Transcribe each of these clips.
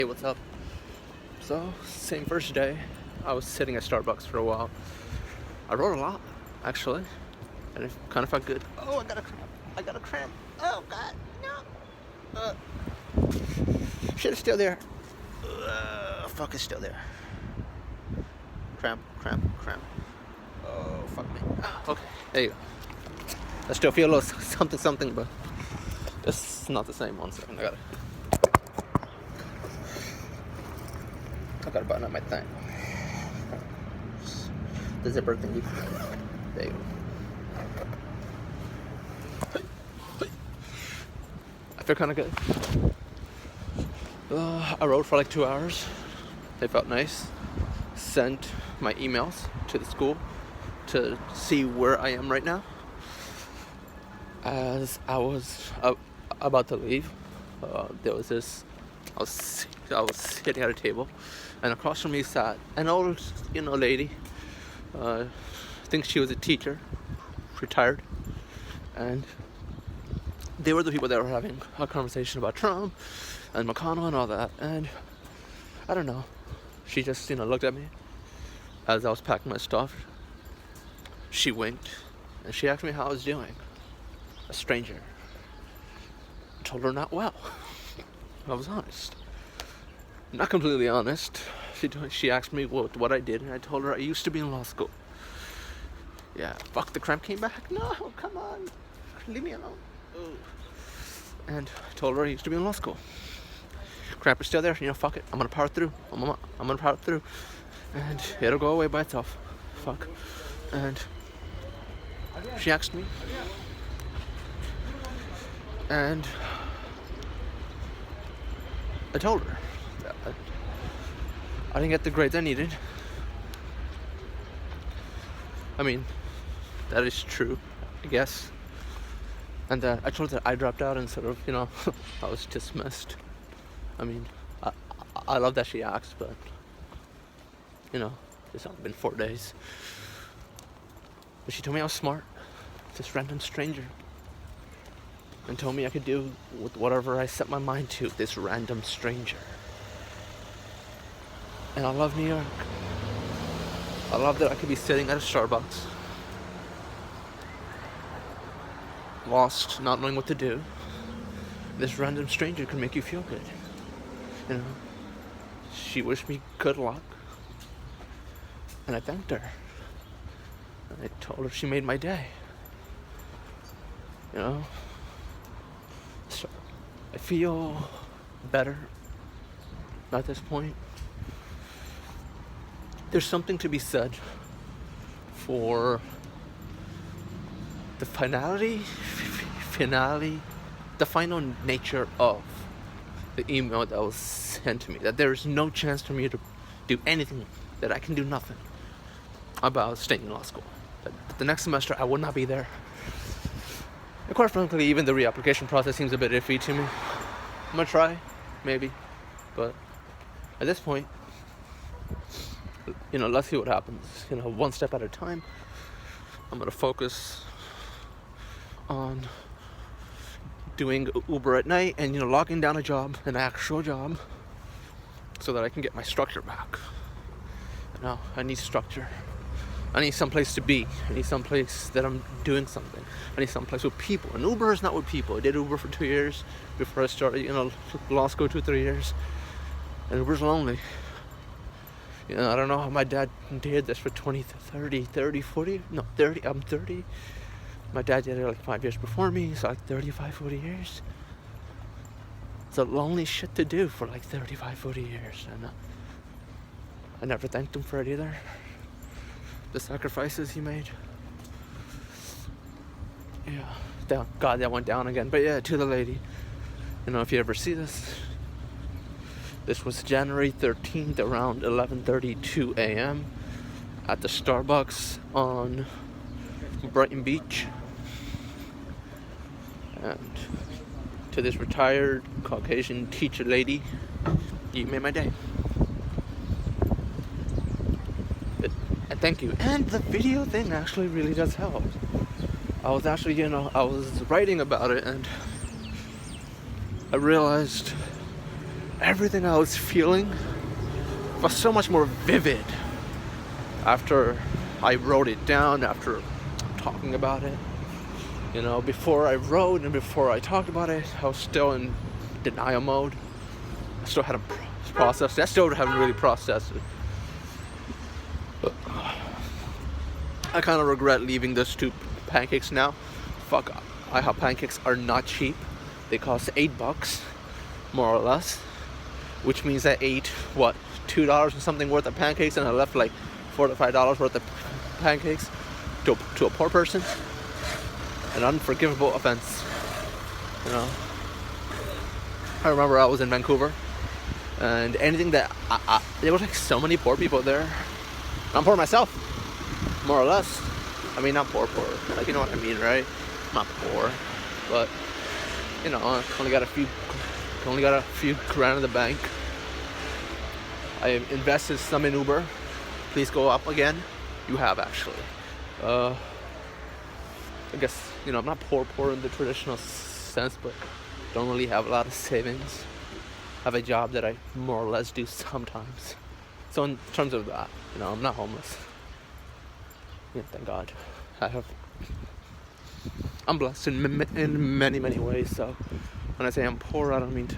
Hey, what's up? So, same first day. I was sitting at Starbucks for a while. I wrote a lot, actually, and it kind of felt good. Oh, I got a cramp. I got a cramp. Oh, God, no. Shit, it's still there. Fuck, it's still there. Cramp. Oh, fuck me. Okay, there you go. I still feel a little something, but it's not the same. 1 second, I gotta button up my thing. The zipper thingy. There you go. I feel kind of good. I rode for like 2 hours. They felt nice. Sent my emails to the school to see where I am right now. As I was about to leave, there was this. I was sitting at a table, and across from me sat an old, lady. I think she was a teacher, retired, and they were the people that were having a conversation about Trump and McConnell and all that. And I don't know, she just looked at me as I was packing my stuff. She winked, and she asked me how I was doing. A stranger. I told her not well. I was honest. Not completely honest. She asked me what I did, and I told her I used to be in law school. Yeah, fuck, the cramp came back. No, come on. Leave me alone. Ooh. And I told her I used to be in law school. Cramp is still there. Fuck it. I'm gonna power through. I'm gonna power through. And it'll go away by itself. Fuck. And she asked me. And I told her that I didn't get the grades I needed. I mean, that is true, I guess. And I told her that I dropped out and sort of, I was dismissed. I mean, I love that she asked, but, it's only been 4 days. But she told me I was smart. This random stranger. And told me I could do with whatever I set my mind to, this random stranger. And I love New York. I love that I could be sitting at a Starbucks, lost, not knowing what to do. This random stranger can make you feel good. She wished me good luck. And I thanked her. And I told her she made my day. So I feel better at this point. There's something to be said for the the final nature of the email that was sent to me. That there's no chance for me to do anything, that I can do nothing about staying in law school. That the next semester I would not be there. And quite frankly, even the reapplication process seems a bit iffy to me. I'm gonna try, maybe, but at this point, let's see what happens. One step at a time. I'm gonna focus on doing Uber at night and locking down a job, an actual job, so that I can get my structure back. I need structure. I need some place to be. I need some place that I'm doing something. I need some place with people. And Uber is not with people. I did Uber for 2 years before I started, law school, 2-3 years. And Uber's lonely. I don't know how my dad did this for 20, 30, 40. No, 30. I'm 30. My dad did it like 5 years before me. So like 35, 40 years. It's a lonely shit to do for like 35, 40 years. And I never thanked him for it either. The sacrifices he made. Yeah. God, that went down again. But yeah, to the lady. If you ever see this. This was January 13th around 11:32 a.m. at the Starbucks on Brighton Beach. And to this retired Caucasian teacher lady, you made my day. Thank you. And the video thing actually really does help. I was actually, I was writing about it, and I realized everything I was feeling was so much more vivid after I wrote it down, after talking about it. You know, before I wrote and before I talked about it, I was still in denial mode. I still hadn't processed it. I still haven't really processed it. But I kind of regret leaving those 2 pancakes now. Fuck, IHOP pancakes are not cheap. They cost $8, more or less. Which means I ate, what, $2 and something worth of pancakes, and I left like $4 to $5 worth of pancakes to a poor person. An unforgivable offense, you know. I remember I was in Vancouver, and anything that there was like so many poor people there. I'm poor myself, more or less. I mean, not poor, like, you know what I mean, right? I'm not poor, but you know, I only got a few grand in the bank. I invested some in Uber. Please go up again. You have, actually. I guess, you know, I'm not poor in the traditional sense, but don't really have a lot of savings. I have a job that I more or less do sometimes. So in terms of that, you know, I'm not homeless. Yeah, thank God. I'm blessed in many, many ways. So when I say I'm poor, I don't mean to.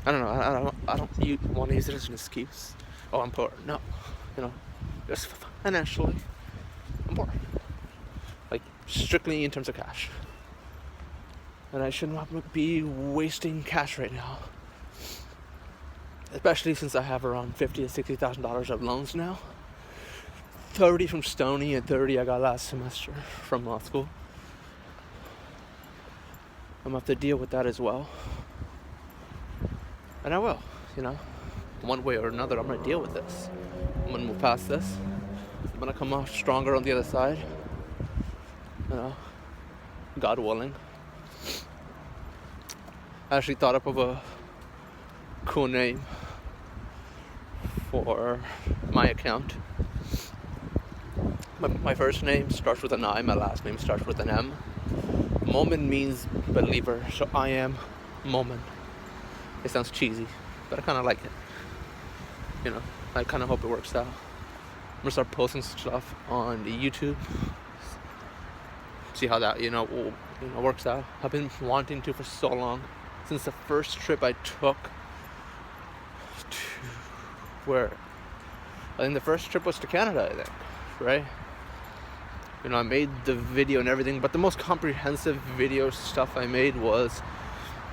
I don't know. I don't want to use it as an excuse. Oh, I'm poor. No, you know, just financially, I'm poor. Like, strictly in terms of cash. And I should not be wasting cash right now. Especially since I have around $50,000 to $60,000 of loans now. 30 from Stony and 30 I got last semester from law school. I'm gonna have to deal with that as well. And I will, you know. One way or another, I'm gonna deal with this. I'm gonna move past this. I'm gonna come out stronger on the other side. You know, God willing. I actually thought up of a cool name for my account. My first name starts with an I, my last name starts with an M. Momin means believer, so I am Momin. It sounds cheesy, but I kind of like it. You know, I kind of hope it works out. I'm gonna start posting stuff on the YouTube. See how that, works out. I've been wanting to for so long. Since the first trip I took to where? I think the first trip was to Canada, I think, right? You know, I made the video and everything, but the most comprehensive video stuff I made was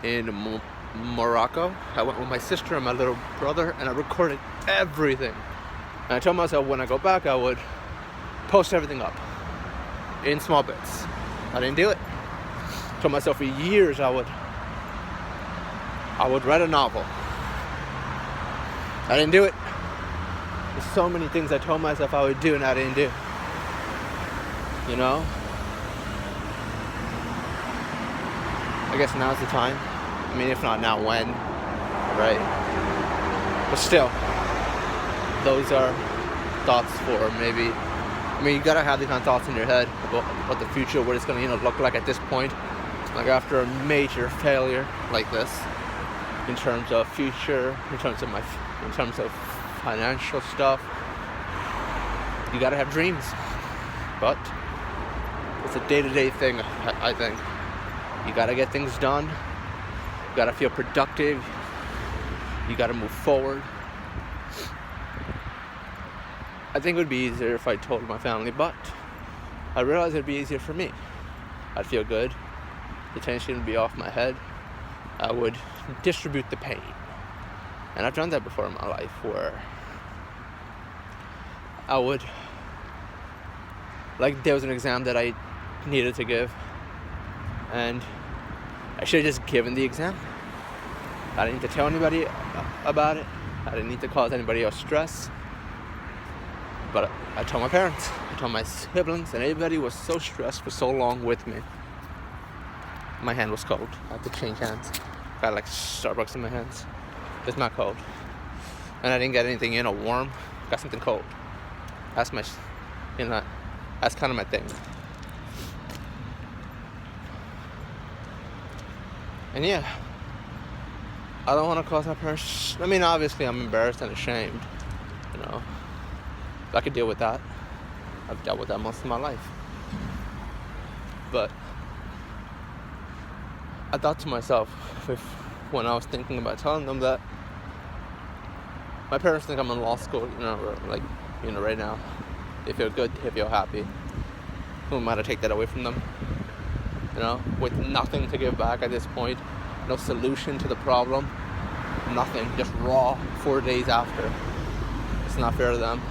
in Morocco. I went with my sister and my little brother, and I recorded everything. And I told myself when I go back, I would post everything up in small bits. I didn't do it. I told myself for years I would write a novel. I didn't do it. There's so many things I told myself I would do and I didn't do. You know? I guess now's the time. I mean, if not now, when? Right? But still, those are thoughts for maybe. I mean, you gotta have these kind of thoughts in your head about the future, what it's gonna look like at this point. Like after a major failure like this, in terms of future, in terms of financial stuff, you gotta have dreams. But it's a day-to-day thing, I think. You gotta get things done. You gotta feel productive. You gotta move forward. I think it would be easier if I told my family, but I realized it'd be easier for me. I'd feel good. The tension would be off my head. I would distribute the pain. And I've done that before in my life, where I would, like, there was an exam that I needed to give, and I should have just given the exam. I didn't need to tell anybody about it. I didn't need to cause anybody else stress. But I told my parents, I told my siblings, and everybody was so stressed for so long with me. My hand was cold. I had to change hands. Got like Starbucks in my hands. It's not cold. And I didn't get anything warm. Got something cold. That's my, that's kind of my thing. And yeah, I don't want to cause my parents. I mean, obviously, I'm embarrassed and ashamed. You know, I could deal with that. I've dealt with that most of my life. But I thought to myself, when I was thinking about telling them that my parents think I'm in law school, right now, they feel good, they feel happy. Who am I to take that away from them? With nothing to give back at this point, no solution to the problem, nothing, just raw 4 days after. It's not fair to them,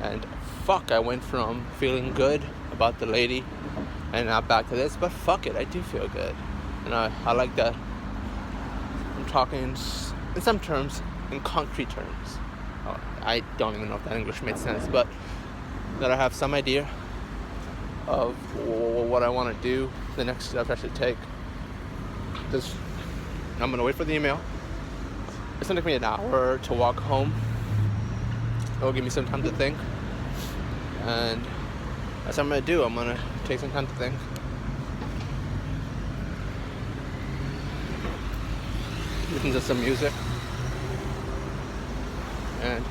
And fuck, I went from feeling good about the lady and now back to this, but fuck it, I do feel good. I like that I'm talking in some terms, in concrete terms. I don't even know if that English made sense, but that I have some idea of what I want to do, the next steps I should take. I'm going to wait for the email. It's going to take me an hour to walk home. It will give me some time to think. And that's what I'm going to do. I'm going to take some time to think. Listen to some music. And,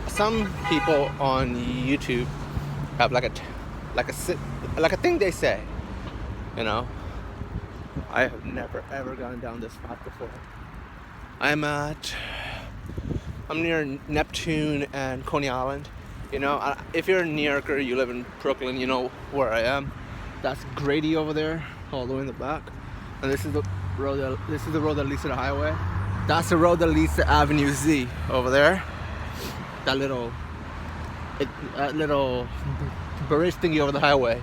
some people on YouTube have like a thing they say. I have never ever gone down this path before. I'm near Neptune and Coney Island. If you're in New York or you live in Brooklyn, you know where I am. That's Grady over there, all the way in the back. And this is the road that leads to the highway. That's the road that leads to Avenue Z over there. That little bridge thingy over the highway.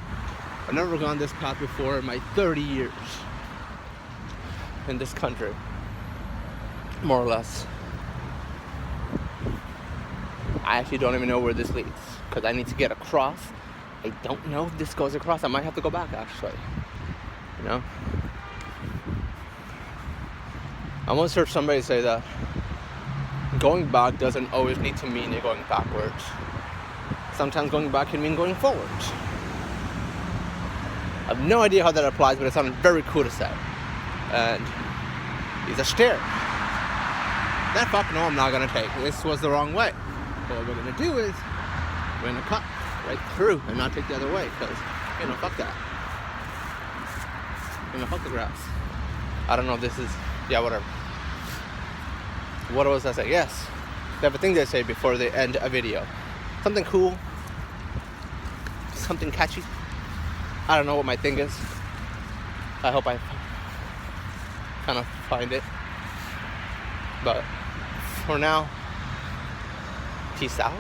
I've never gone this path before in my 30 years in this country, more or less. I actually don't even know where this leads, because I need to get across. I don't know if this goes across. I might have to go back, actually. I once heard somebody say that going back doesn't always need to mean you're going backwards. Sometimes going back can mean going forwards. I have no idea how that applies, but it sounded very cool to say. And he's a stare. That fuck no, I'm not gonna take. This was the wrong way. What we're gonna do is we're gonna cut right through and not take the other way, because fuck that. Fuck the grass. I don't know if this is, whatever. What was I say? Yes, they have a thing they say before they end a video. Something cool, something catchy. I don't know what my thing is. I hope I kind of find it. But for now, peace out.